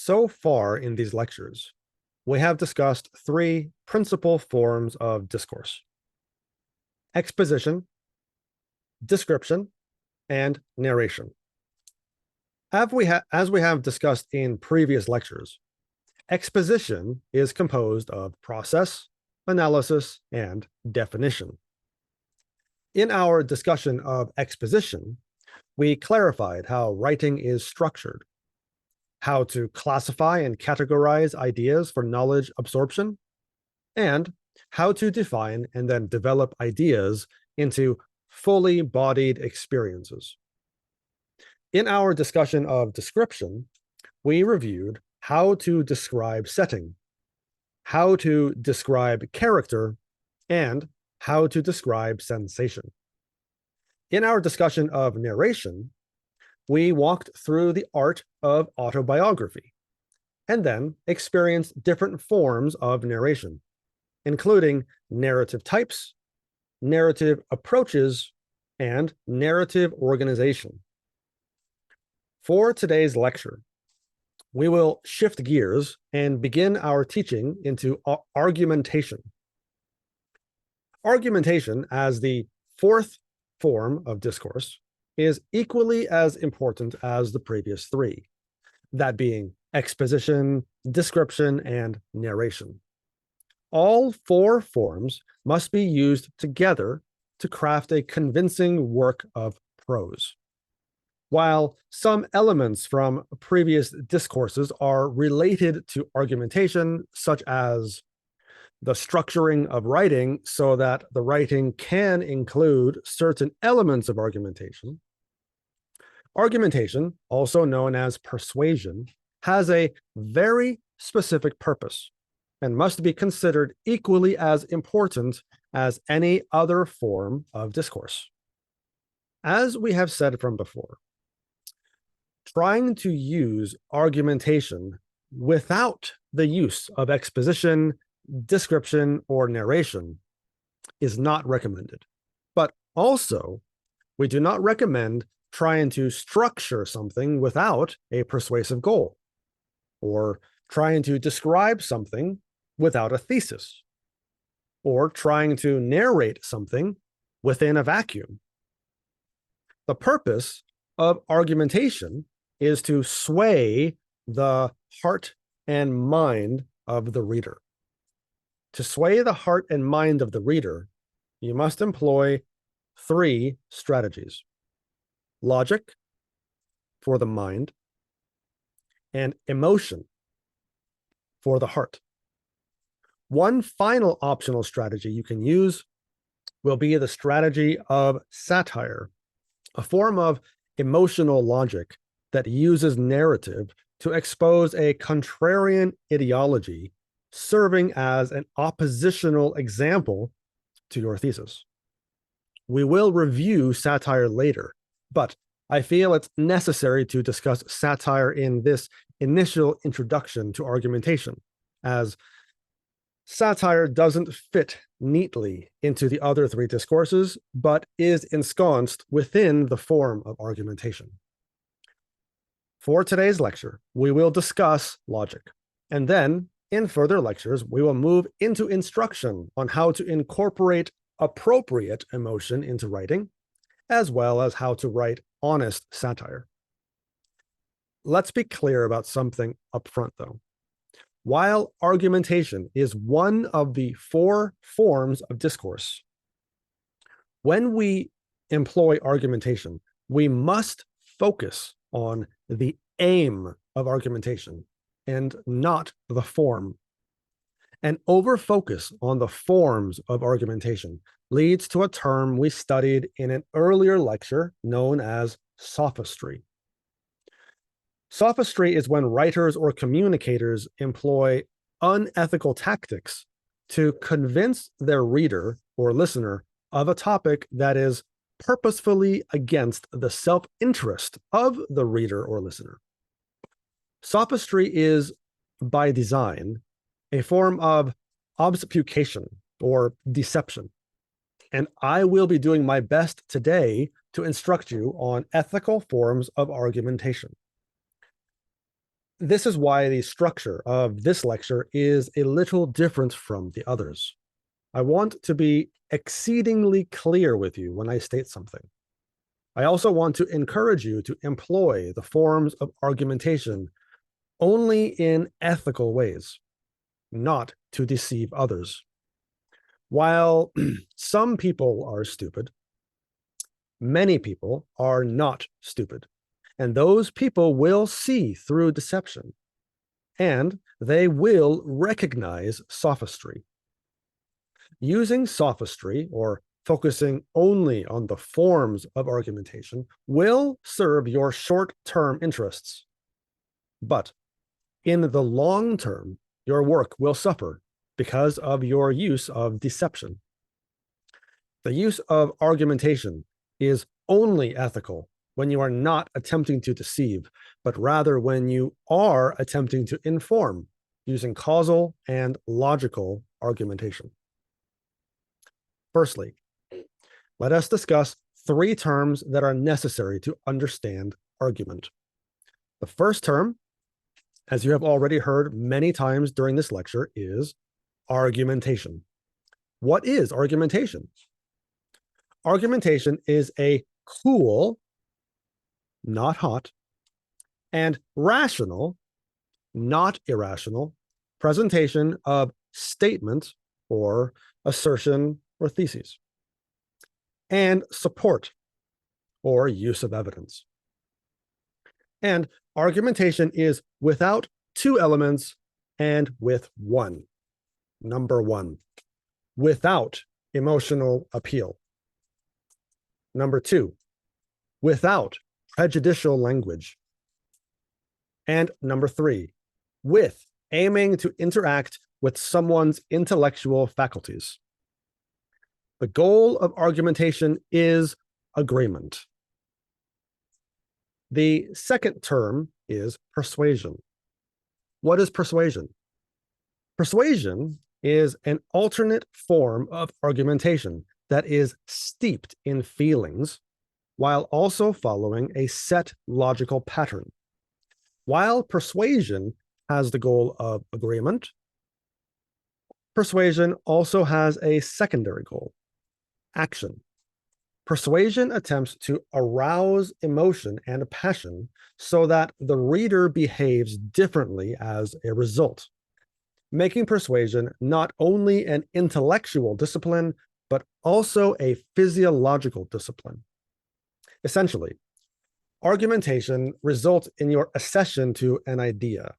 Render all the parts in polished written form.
So far in these lectures, we have discussed three principal forms of discourse: exposition, description, and narration. As we have discussed in previous lectures, exposition is composed of process, analysis, and definition. In our discussion of exposition, we clarified how writing is structured, how to classify and categorize ideas for knowledge absorption, and how to define and then develop ideas into fully bodied experiences. In our discussion of description, we reviewed how to describe setting, how to describe character, and how to describe sensation. In our discussion of narration, we walked through the art of autobiography and then experienced different forms of narration, including narrative types, narrative approaches, and narrative organization. For today's lecture, we will shift gears and begin our teaching into argumentation. Argumentation, as the fourth form of discourse, is equally as important as the previous three, that being exposition, description, and narration. All four forms must be used together to craft a convincing work of prose. While some elements from previous discourses are related to argumentation, such as the structuring of writing so that the writing can include certain elements of argumentation, argumentation, also known as persuasion, has a very specific purpose and must be considered equally as important as any other form of discourse. As we have said from before, trying to use argumentation without the use of exposition, description, or narration is not recommended. But also, we do not recommend trying to structure something without a persuasive goal, or trying to describe something without a thesis, or trying to narrate something within a vacuum. The purpose of argumentation is to sway the heart and mind of the reader. To sway the heart and mind of the reader, you must employ three strategies: logic for the mind, and emotion for the heart. One final optional strategy you can use will be the strategy of satire, a form of emotional logic that uses narrative to expose a contrarian ideology, serving as an oppositional example to your thesis. We will review satire later, but I feel it's necessary to discuss satire in this initial introduction to argumentation, as satire doesn't fit neatly into the other three discourses, but is ensconced within the form of argumentation. For today's lecture, we will discuss logic, and then in further lectures, we will move into instruction on how to incorporate appropriate emotion into writing, as well as how to write honest satire. Let's be clear about something up front, though. While argumentation is one of the four forms of discourse, when we employ argumentation, we must focus on the aim of argumentation and not the form. An overfocus on the forms of argumentation leads to a term we studied in an earlier lecture known as sophistry. Sophistry is when writers or communicators employ unethical tactics to convince their reader or listener of a topic that is purposefully against the self-interest of the reader or listener. Sophistry is, by design, a form of obfuscation or deception, and I will be doing my best today to instruct you on ethical forms of argumentation. This is why the structure of this lecture is a little different from the others. I want to be exceedingly clear with you when I state something. I also want to encourage you to employ the forms of argumentation only in ethical ways, not to deceive others. While some people are stupid, many people are not stupid, and those people will see through deception, and they will recognize sophistry. Using sophistry, or focusing only on the forms of argumentation, will serve your short-term interests. But in the long term, your work will suffer because of your use of deception. The use of argumentation is only ethical when you are not attempting to deceive, but rather when you are attempting to inform using causal and logical argumentation. Firstly, let us discuss 3 terms that are necessary to understand argument. The first term, as you have already heard many times during this lecture, is argumentation. What is argumentation? Argumentation is a cool, not hot, and rational, not irrational, presentation of statement or assertion or theses, and support or use of evidence. And argumentation is without 2 elements and with 1. Number 1, without emotional appeal. Number 2, without prejudicial language. And number 3, with aiming to interact with someone's intellectual faculties. The goal of argumentation is agreement. The second term is persuasion. What is persuasion? Persuasion is an alternate form of argumentation that is steeped in feelings while also following a set logical pattern. While persuasion has the goal of agreement, persuasion also has a secondary goal: action. Persuasion attempts to arouse emotion and passion so that the reader behaves differently as a result, making persuasion not only an intellectual discipline, but also a physiological discipline. Essentially, argumentation results in your accession to an idea,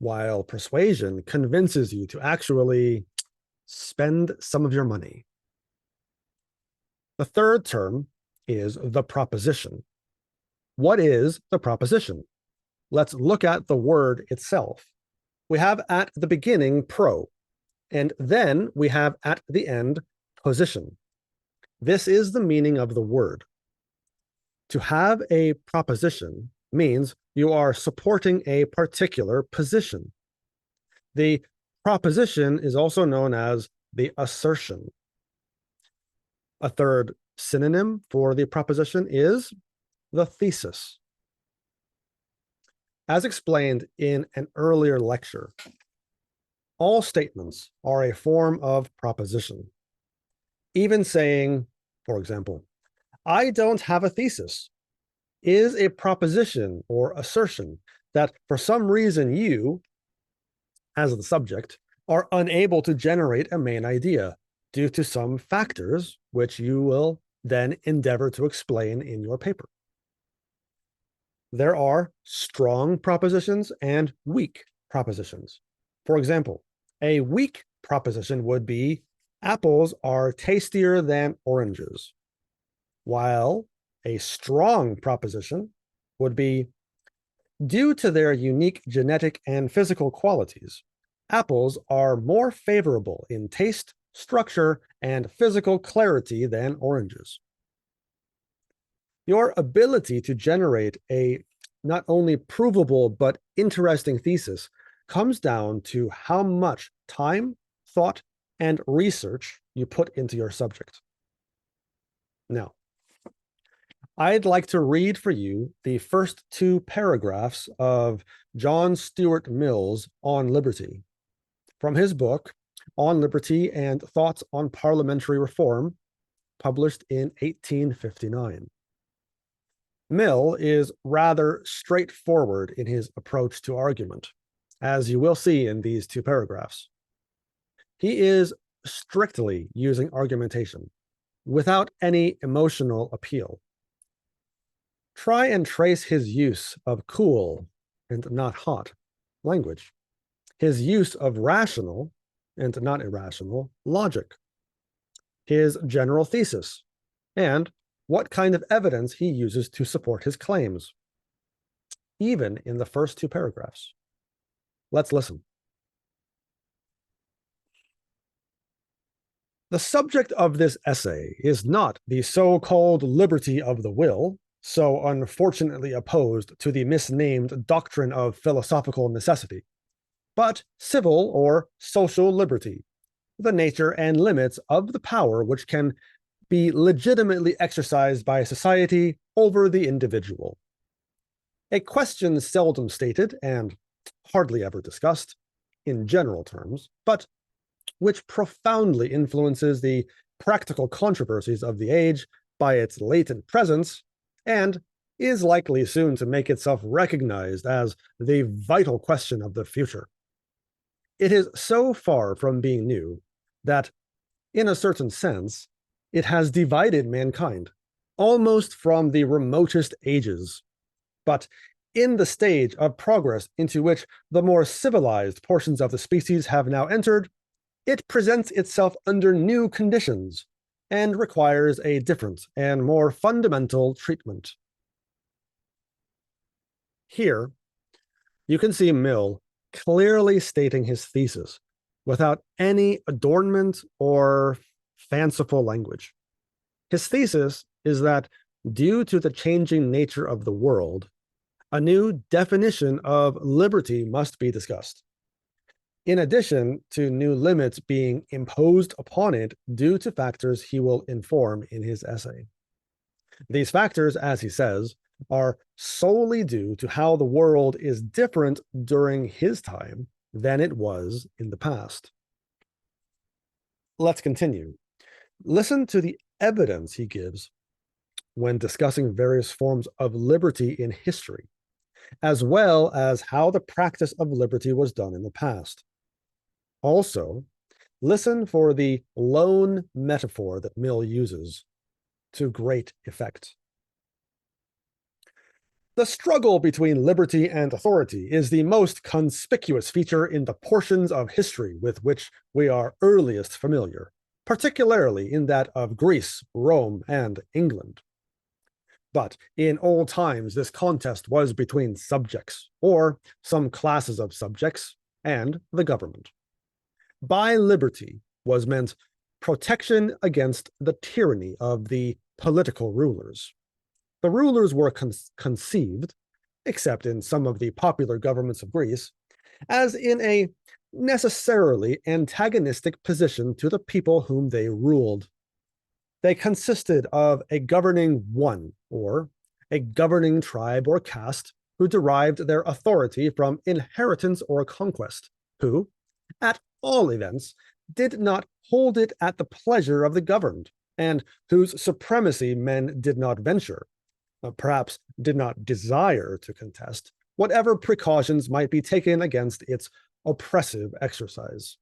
while persuasion convinces you to actually spend some of your money. The third term is the proposition. What is the proposition? Let's look at the word itself. We have at the beginning pro, and then we have at the end position. This is the meaning of the word. To have a proposition means you are supporting a particular position. The proposition is also known as the assertion. A third synonym for the proposition is the thesis. As explained in an earlier lecture, all statements are a form of proposition. Even saying, for example, I don't have a thesis, is a proposition or assertion that for some reason you, as the subject, are unable to generate a main idea due to some factors which you will then endeavor to explain in your paper. There are strong propositions and weak propositions. For example, a weak proposition would be apples are tastier than oranges, while a strong proposition would be due to their unique genetic and physical qualities, apples are more favorable in taste, structure, and physical clarity than oranges. Your ability to generate a not only provable but interesting thesis comes down to how much time, thought, and research you put into your subject. Now, I'd like to read for you the first two paragraphs of John Stuart Mill's On Liberty from his book, On Liberty and Thoughts on Parliamentary Reform, published in 1859. Mill is rather straightforward in his approach to argument, as you will see in these two paragraphs. He is strictly using argumentation, without any emotional appeal. Try and trace his use of cool and not hot language, his use of rational and not irrational logic, his general thesis, and what kind of evidence he uses to support his claims, even in the first two paragraphs. Let's listen. The subject of this essay is not the so-called liberty of the will, so unfortunately opposed to the misnamed doctrine of philosophical necessity, but civil or social liberty, the nature and limits of the power which can be legitimately exercised by society over the individual. A question seldom stated and hardly ever discussed in general terms, but which profoundly influences the practical controversies of the age by its latent presence, and is likely soon to make itself recognized as the vital question of the future. It is so far from being new that, in a certain sense, it has divided mankind, almost from the remotest ages. But in the stage of progress into which the more civilized portions of the species have now entered, it presents itself under new conditions and requires a different and more fundamental treatment. Here, you can see Mill clearly stating his thesis without any adornment or fanciful language. His thesis is that due to the changing nature of the world, a new definition of liberty must be discussed, in addition to new limits being imposed upon it due to factors he will inform in his essay. These factors, as he says, are solely due to how the world is different during his time than it was in the past. Let's continue. Listen to the evidence he gives when discussing various forms of liberty in history, as well as how the practice of liberty was done in the past. Also, listen for the lone metaphor that Mill uses to great effect. The struggle between liberty and authority is the most conspicuous feature in the portions of history with which we are earliest familiar, particularly in that of Greece, Rome, and England. But in old times, this contest was between subjects, or some classes of subjects, and the government. By liberty was meant protection against the tyranny of the political rulers. The rulers were conceived, except in some of the popular governments of Greece, as in a necessarily antagonistic position to the people whom they ruled. They consisted of a governing one, or a governing tribe or caste, who derived their authority from inheritance or conquest, who, at all events, did not hold it at the pleasure of the governed, and whose supremacy men did not venture, perhaps did not desire to contest, whatever precautions might be taken against its oppressive exercise.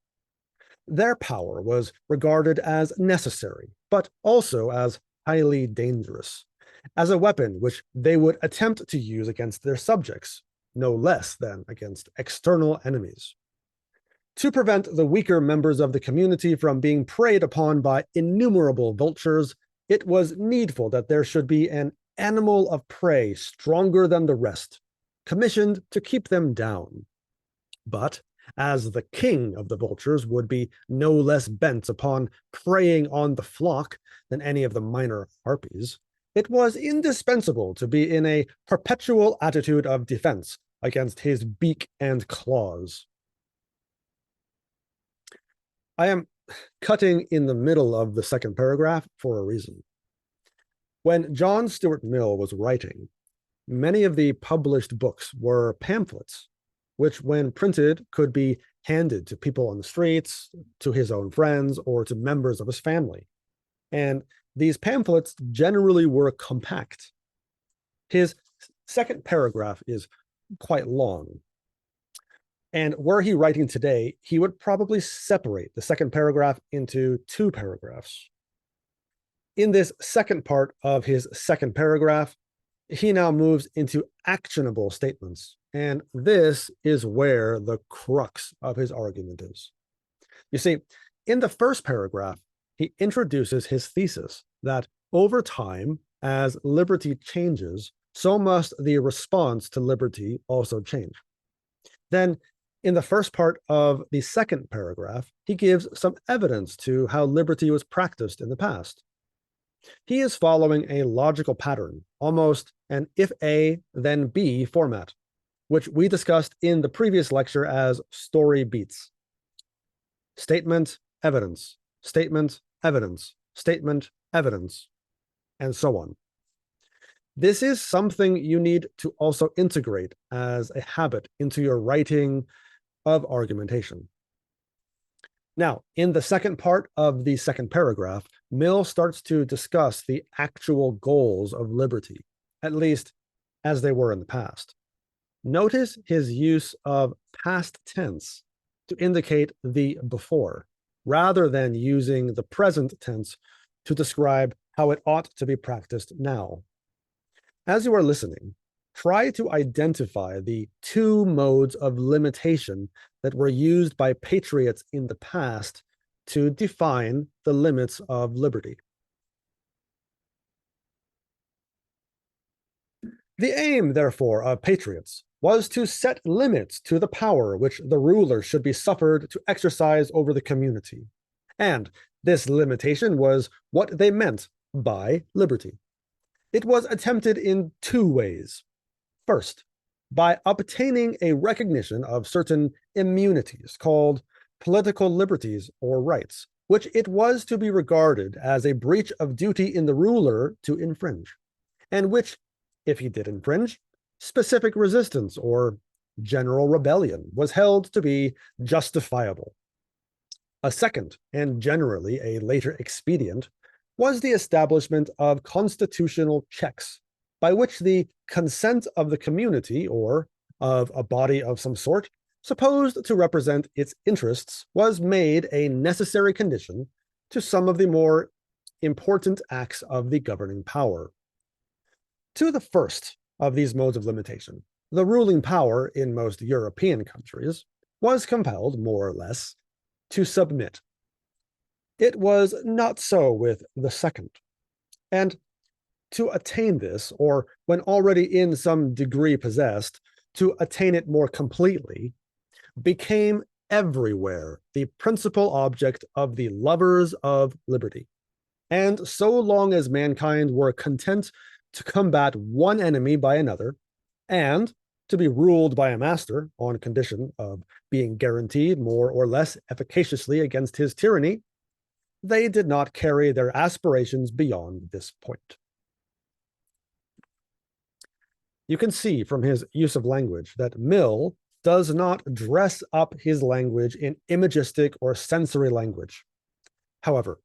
Their power was regarded as necessary, but also as highly dangerous, as a weapon which they would attempt to use against their subjects, no less than against external enemies. To prevent the weaker members of the community from being preyed upon by innumerable vultures, it was needful that there should be an animal of prey stronger than the rest, commissioned to keep them down. But as the king of the vultures would be no less bent upon preying on the flock than any of the minor harpies, it was indispensable to be in a perpetual attitude of defense against his beak and claws. I am cutting in the middle of the second paragraph for a reason. When John Stuart Mill was writing, many of the published books were pamphlets, which, when printed, could be handed to people on the streets, to his own friends, or to members of his family. And these pamphlets generally were compact. His second paragraph is quite long. And were he writing today, he would probably separate the second paragraph into two paragraphs. In this second part of his second paragraph, he now moves into actionable statements. And this is where the crux of his argument is. You see, in the first paragraph, he introduces his thesis that over time, as liberty changes, so must the response to liberty also change. Then, in the first part of the second paragraph, he gives some evidence to how liberty was practiced in the past. He is following a logical pattern, almost an if A, then B format, which we discussed in the previous lecture as story beats. Statement, evidence, statement, evidence, statement, evidence, and so on. This is something you need to also integrate as a habit into your writing of argumentation. Now, in the second part of the second paragraph, Mill starts to discuss the actual goals of liberty, at least as they were in the past. Notice his use of past tense to indicate the before, rather than using the present tense to describe how it ought to be practiced now. As you are listening, try to identify the two modes of limitation that were used by patriots in the past to define the limits of liberty. The aim, therefore, of patriots was to set limits to the power which the ruler should be suffered to exercise over the community. And this limitation was what they meant by liberty. It was attempted in two ways. First, by obtaining a recognition of certain immunities called political liberties or rights, which it was to be regarded as a breach of duty in the ruler to infringe, and which, if he did infringe, specific resistance or general rebellion was held to be justifiable. A second, and generally a later expedient, was the establishment of constitutional checks by which the consent of the community or of a body of some sort supposed to represent its interests was made a necessary condition to some of the more important acts of the governing power. To the first of these modes of limitation, the ruling power in most European countries was compelled, more or less, to submit. It was not so with the second. And to attain this, or when already in some degree possessed, to attain it more completely, became everywhere the principal object of the lovers of liberty. And so long as mankind were content to combat one enemy by another, and to be ruled by a master on condition of being guaranteed more or less efficaciously against his tyranny, they did not carry their aspirations beyond this point. You can see from his use of language that Mill does not dress up his language in imagistic or sensory language. However,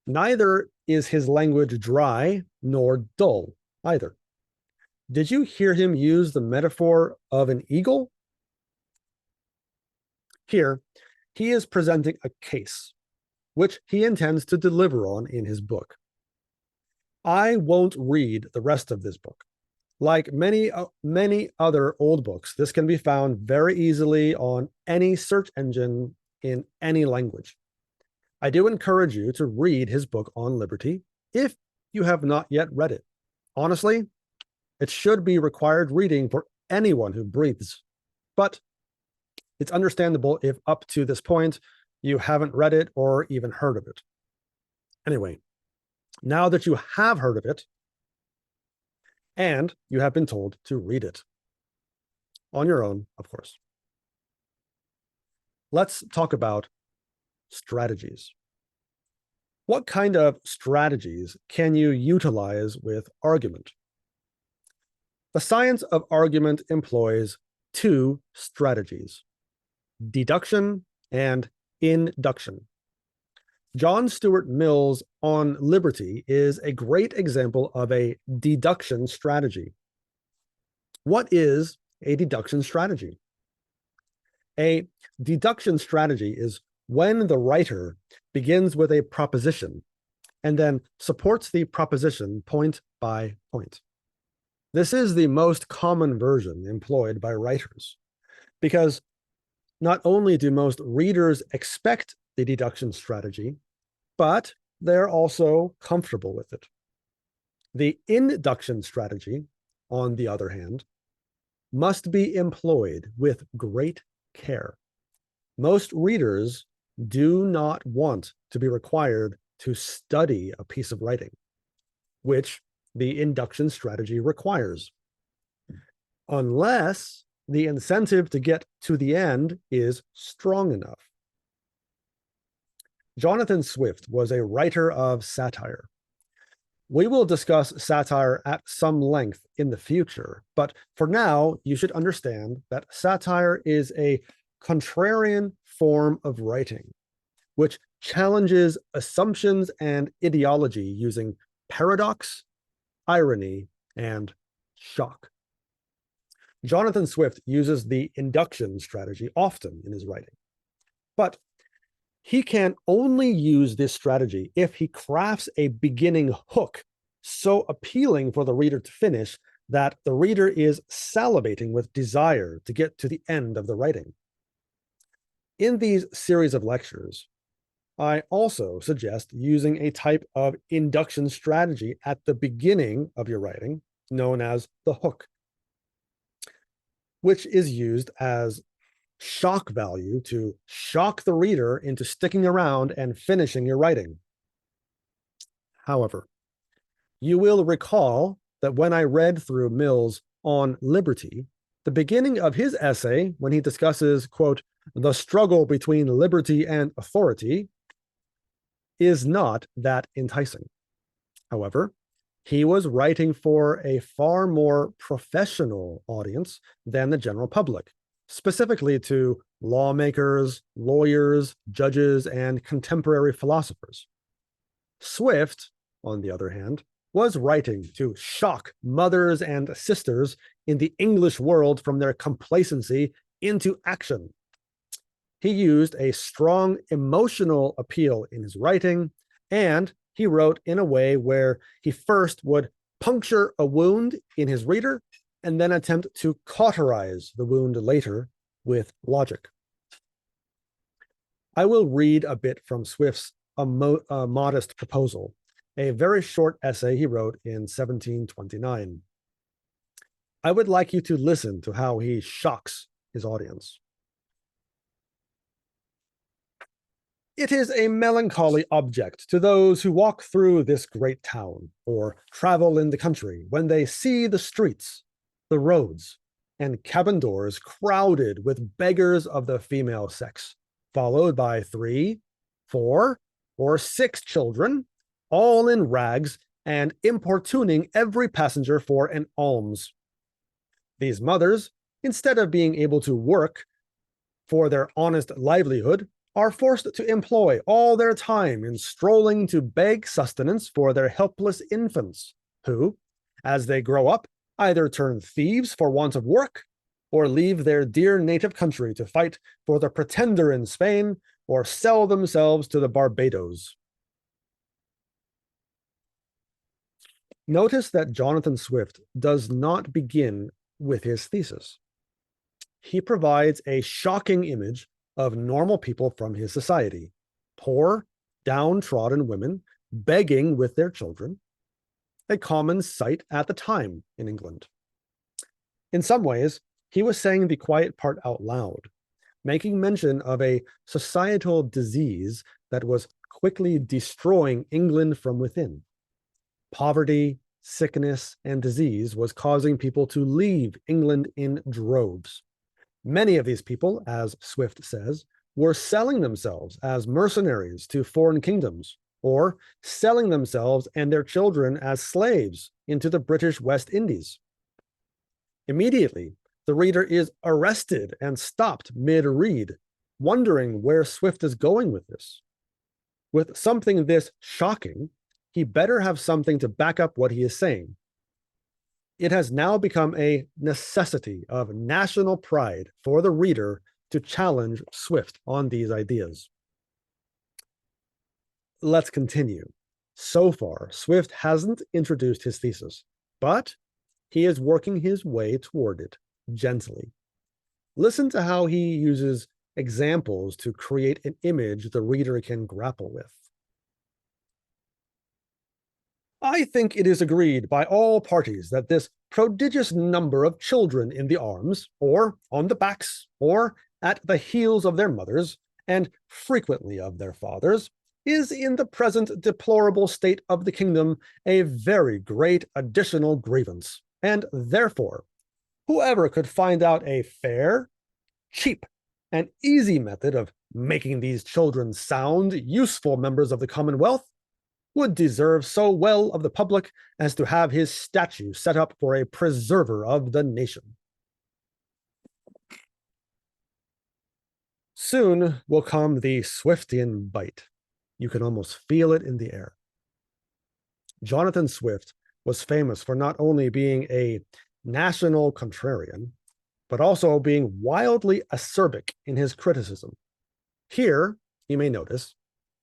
neither is his language dry nor dull either. Did you hear him use the metaphor of an eagle? Here, he is presenting a case, which he intends to deliver on in his book. I won't read the rest of this book. Like many other old books, this can be found very easily on any search engine in any language. I do encourage you to read his book on liberty if you have not yet read it. Honestly, it should be required reading for anyone who breathes. But it's understandable if up to this point you haven't read it or even heard of it. Anyway, now that you have heard of it, and you have been told to read it on your own, of course, let's talk about strategies. What kind of strategies can you utilize with argument? The science of argument employs two strategies: deduction and induction. John Stuart Mill's On Liberty is a great example of a deduction strategy. What is a deduction strategy? A deduction strategy is when the writer begins with a proposition and then supports the proposition point by point. This is the most common version employed by writers, because not only do most readers expect the deduction strategy, but they're also comfortable with it. The induction strategy, on the other hand, must be employed with great care. Most readers do not want to be required to study a piece of writing, which the induction strategy requires, unless the incentive to get to the end is strong enough. Jonathan Swift was a writer of satire. We will discuss satire at some length in the future, but for now, you should understand that satire is a contrarian form of writing, which challenges assumptions and ideology using paradox, irony, and shock. Jonathan Swift uses the induction strategy often in his writing, but he can only use this strategy if he crafts a beginning hook so appealing for the reader to finish that the reader is salivating with desire to get to the end of the writing. In these series of lectures, I also suggest using a type of induction strategy at the beginning of your writing, known as the hook, which is used as shock value to shock the reader into sticking around and finishing your writing. However, you will recall that when I read through Mill's On Liberty, the beginning of his essay, when he discusses, quote, the struggle between liberty and authority, is not that enticing. However, he was writing for a far more professional audience than the general public, specifically to lawmakers, lawyers, judges, and contemporary philosophers. Swift, on the other hand, was writing to shock mothers and sisters in the English world from their complacency into action. He used a strong emotional appeal in his writing, and he wrote in a way where he first would puncture a wound in his reader and then attempt to cauterize the wound later with logic. I will read a bit from Swift's A Modest Proposal, a very short essay he wrote in 1729. I would like you to listen to how he shocks his audience. It is a melancholy object to those who walk through this great town or travel in the country when they see the streets, the roads, and cabin doors crowded with beggars of the female sex, followed by 3, 4, or 6 children, all in rags and importuning every passenger for an alms. These mothers, instead of being able to work for their honest livelihood, are forced to employ all their time in strolling to beg sustenance for their helpless infants, who, as they grow up, either turn thieves for want of work, or leave their dear native country to fight for the pretender in Spain, or sell themselves to the Barbados. Notice that Jonathan Swift does not begin with his thesis. He provides a shocking image of normal people from his society, poor, downtrodden women begging with their children, a common sight at the time in England. In some ways, he was saying the quiet part out loud, making mention of a societal disease that was quickly destroying England from within. Poverty, sickness, and disease was causing people to leave England in droves. Many of these people, as Swift says, were selling themselves as mercenaries to foreign kingdoms or selling themselves and their children as slaves into the British West Indies. Immediately, the reader is arrested and stopped mid-read, wondering where Swift is going with this. With something this shocking, he better have something to back up what he is saying. It has now become a necessity of national pride for the reader to challenge Swift on these ideas. Let's continue. So far, Swift hasn't introduced his thesis, but he is working his way toward it gently. Listen to how he uses examples to create an image the reader can grapple with. I think it is agreed by all parties that this prodigious number of children in the arms, or on the backs, or at the heels of their mothers, and frequently of their fathers, is in the present deplorable state of the kingdom a very great additional grievance, and therefore, whoever could find out a fair, cheap, and easy method of making these children sound, useful members of the Commonwealth would deserve so well of the public as to have his statue set up for a preserver of the nation. Soon will come the Swiftian bite. You can almost feel it in the air. Jonathan Swift was famous for not only being a national contrarian, but also being wildly acerbic in his criticism. Here, you may notice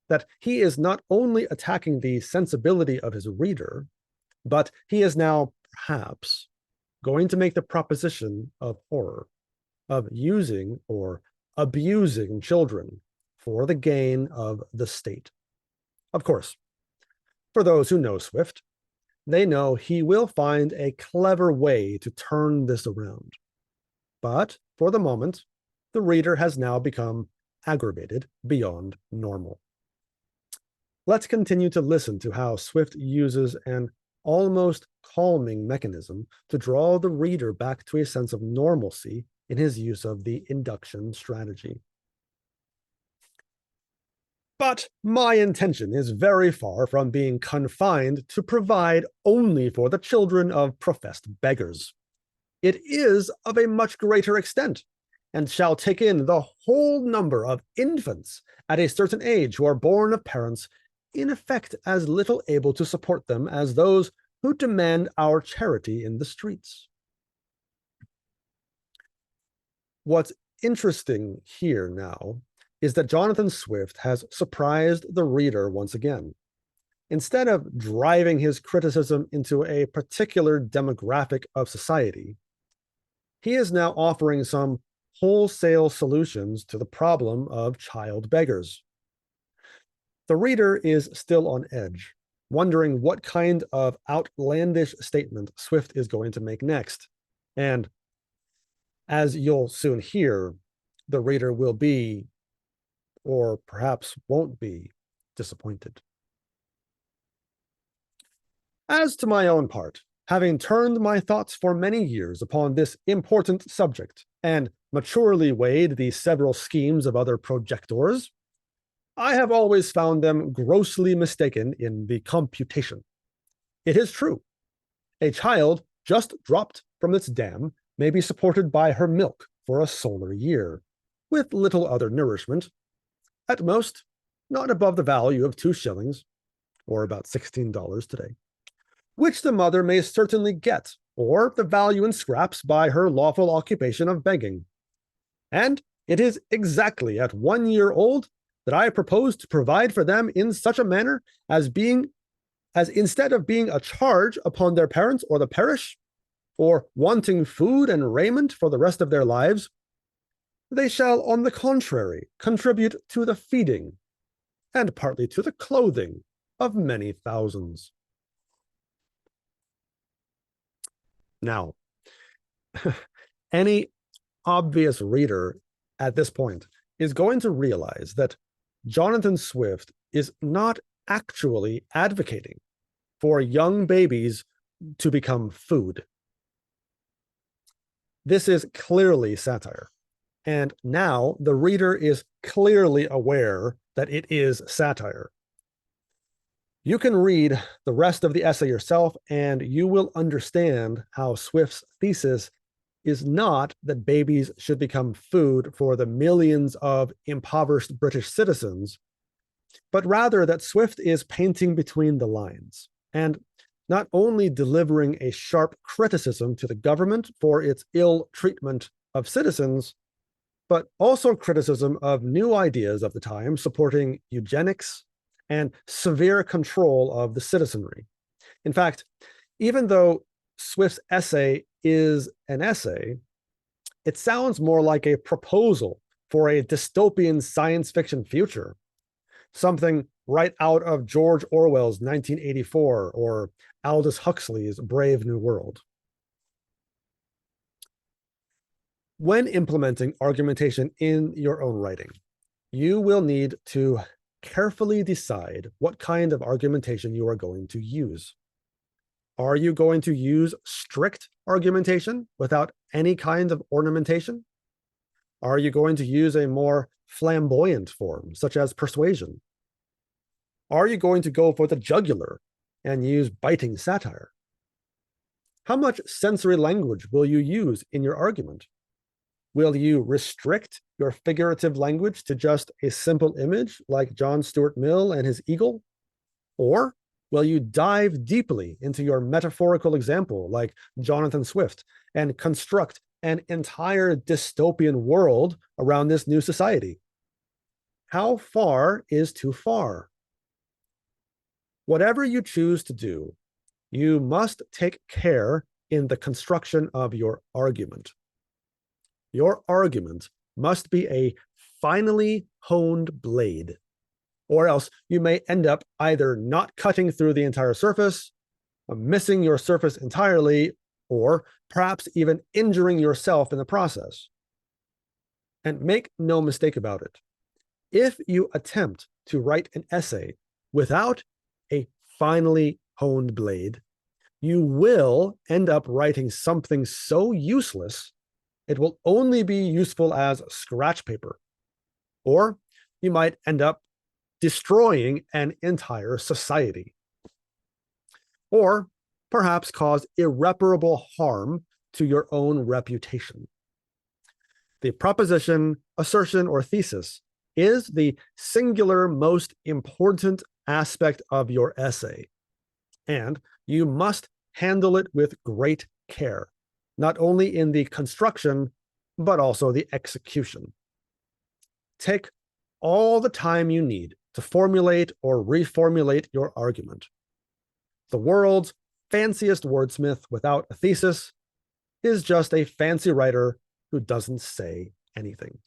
that he is not only attacking the sensibility of his reader, but he is now perhaps going to make the proposition of horror, of using or abusing children for the gain of the state. Of course, for those who know Swift, they know he will find a clever way to turn this around. But for the moment, the reader has now become aggravated beyond normal. Let's continue to listen to how Swift uses an almost calming mechanism to draw the reader back to a sense of normalcy in his use of the induction strategy. But my intention is very far from being confined to provide only for the children of professed beggars. It is of a much greater extent, and shall take in the whole number of infants at a certain age who are born of parents in effect as little able to support them as those who demand our charity in the streets. What's interesting here now is that Jonathan Swift has surprised the reader once again. Instead of driving his criticism into a particular demographic of society, he is now offering some wholesale solutions to the problem of child beggars. The reader is still on edge, wondering what kind of outlandish statement Swift is going to make next. And as you'll soon hear, the reader will be, or perhaps won't be, disappointed. As to my own part, having turned my thoughts for many years upon this important subject and maturely weighed the several schemes of other projectors, I have always found them grossly mistaken in the computation. It is true. A child just dropped from its dam may be supported by her milk for a solar year, with little other nourishment, at most not above the value of 2 shillings, or about $16 today, which the mother may certainly get, or the value in scraps by her lawful occupation of begging. And it is exactly at 1 year old that I propose to provide for them in such a manner as instead of being a charge upon their parents or the parish, or wanting food and raiment for the rest of their lives, they shall, on the contrary, contribute to the feeding, and partly to the clothing, of many thousands. Now, any obvious reader at this point is going to realize that Jonathan Swift is not actually advocating for young babies to become food. This is clearly satire, and now the reader is clearly aware that it is satire. You can read the rest of the essay yourself, and you will understand how Swift's thesis is not that babies should become food for the millions of impoverished British citizens, but rather that Swift is painting between the lines and not only delivering a sharp criticism to the government for its ill treatment of citizens, but also criticism of new ideas of the time supporting eugenics and severe control of the citizenry. In fact, even though Swift's essay is an essay, it sounds more like a proposal for a dystopian science fiction future, something right out of George Orwell's 1984 or Aldous Huxley's Brave New World. When implementing argumentation in your own writing, you will need to carefully decide what kind of argumentation you are going to use. Are you going to use strict argumentation without any kind of ornamentation? Are you going to use a more flamboyant form, such as persuasion? Are you going to go for the jugular and use biting satire? How much sensory language will you use in your argument? Will you restrict your figurative language to just a simple image like John Stuart Mill and his eagle? Or will you dive deeply into your metaphorical example like Jonathan Swift and construct an entire dystopian world around this new society? How far is too far? Whatever you choose to do, you must take care in the construction of your argument. Your argument must be a finely honed blade, or else you may end up either not cutting through the entire surface, missing your surface entirely, or perhaps even injuring yourself in the process. And make no mistake about it. If you attempt to write an essay without a finely honed blade, you will end up writing something so useless it will only be useful as scratch paper. Or you might end up destroying an entire society. Or perhaps cause irreparable harm to your own reputation. The proposition, assertion, or thesis is the singular most important aspect of your essay, and you must handle it with great care, not only in the construction, but also the execution. Take all the time you need to formulate or reformulate your argument. The world's fanciest wordsmith without a thesis is just a fancy writer who doesn't say anything.